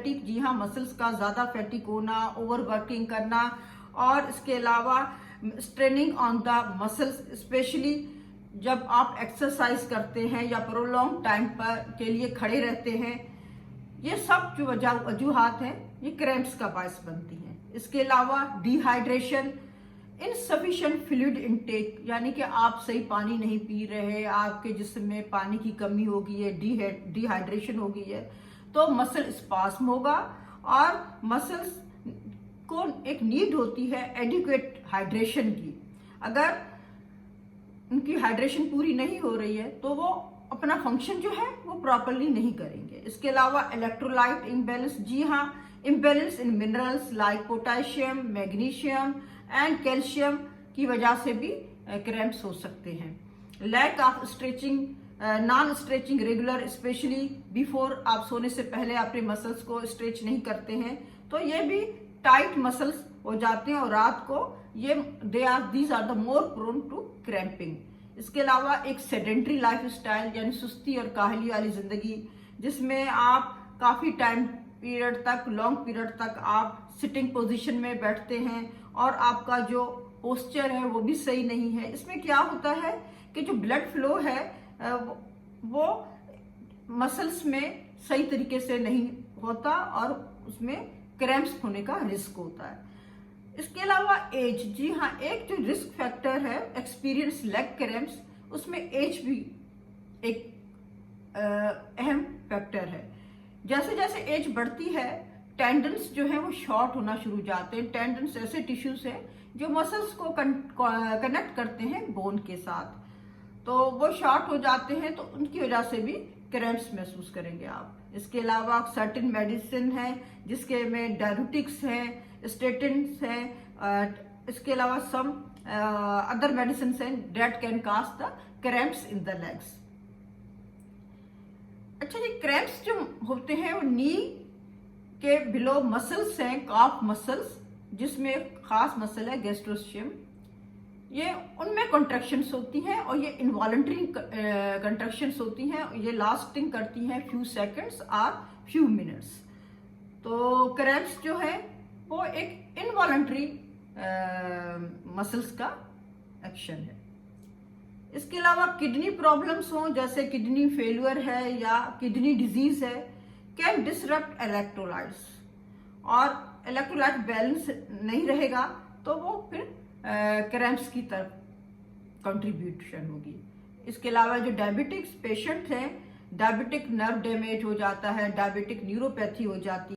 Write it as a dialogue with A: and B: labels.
A: फैटिक, जी हाँ, मसल्स का ज्यादा फैटिक होना, ओवरवर्किंग करना, और इसके अलावा straining on the muscles, specially जब आप एक्सरसाइज करते हैं या प्रोलॉन्ग टाइम पर के लिए खड़े रहते हैं, ये सब जो वजूहात हैं ये क्रैम्प्स का बायस बनती हैं। इसके अलावा डिहाइड्रेशन, इनसफिशिएंट फ्लूइड इनटेक, यानी कि आप सही पानी नहीं पी रहे, आपके जिस्म में पानी की कमी हो गई है, डिहाइड्रेशन हो गई है, तो मसल स्पास्म होगा और मसल्स को एक नीड होती है एडिक्वेट हाइड्रेशन की। अगर उनकी हाइड्रेशन पूरी नहीं हो रही है तो वो अपना फंक्शन जो है वो प्रॉपरली नहीं करेंगे। इसके अलावा इलेक्ट्रोलाइट इम्बैलेंस, जी हाँ, imbalance in minerals like potassium, magnesium and calcium की वजह से भी क्रैम्प्स हो सकते हैं। Lack of stretching, non stretching regular, specially before, आप सोने से पहले अपने मसल्स को स्ट्रेच नहीं करते हैं तो ये भी टाइट मसल्स हो जाते हैं और रात को ये these are the more prone to cramping. इसके अलावा एक सेडेंट्री लाइफ स्टाइल, यानी सुस्ती और काहली वाली जिंदगी, जिसमें आप काफी टाइम पीरियड तक, लॉन्ग पीरियड तक आप सिटिंग पोजीशन में बैठते हैं और आपका जो पोस्चर है वो भी सही नहीं है। इसमें क्या होता है कि जो ब्लड फ्लो है वो मसल्स में सही तरीके से नहीं होता और उसमें क्रैम्प्स होने का रिस्क होता है। इसके अलावा एज, जी हाँ, एक जो रिस्क फैक्टर है एक्सपीरियंस लेग क्रैम्प्स, उसमें एज भी एक अहम फैक्टर है। जैसे जैसे एज बढ़ती है टेंडन्स जो है वो शॉर्ट होना शुरू हो जाते हैं। टेंडन्स ऐसे टिश्यूज हैं जो मसल्स को कनेक्ट करते हैं बोन के साथ, तो वो शॉर्ट हो जाते हैं, तो उनकी वजह से भी क्रैम्प्स महसूस करेंगे आप। इसके अलावा सर्टेन मेडिसिन है जिसके में डायबिटिक्स हैं, स्टेटिन्स हैं, इसके अलावा सम अदर मेडिसिन हैं that can cause the cramps in the legs. अच्छा जी, क्रैम्प्स जो होते हैं वो नी के बिलो मसल्स हैं, काफ मसल्स, जिसमें खास मसल है गैस्ट्रोशियम, ये उनमें कॉन्ट्रैक्शंस होती हैं और ये इनवॉलंटरी कॉन्ट्रैक्शंस होती हैं, ये लास्टिंग करती हैं फ्यू सेकंड्स और फ्यू मिनट्स। तो क्रैम्प्स जो है वो एक इनवॉलंटरी मसल्स का एक्शन है। इसके अलावा किडनी प्रॉब्लम्स हो, जैसे किडनी फेलियर है या किडनी डिजीज है, कैन डिसरप्ट इलेक्ट्रोलाइट्स, और इलेक्ट्रोलाइट बैलेंस नहीं रहेगा तो वो फिर क्रैम्प्स की तरफ कंट्रीब्यूशन होगी। इसके अलावा जो डायबिटिक्स पेशेंट हैं, डायबिटिक नर्व डैमेज हो जाता है, डायबिटिक न्यूरोपैथी हो जाती है।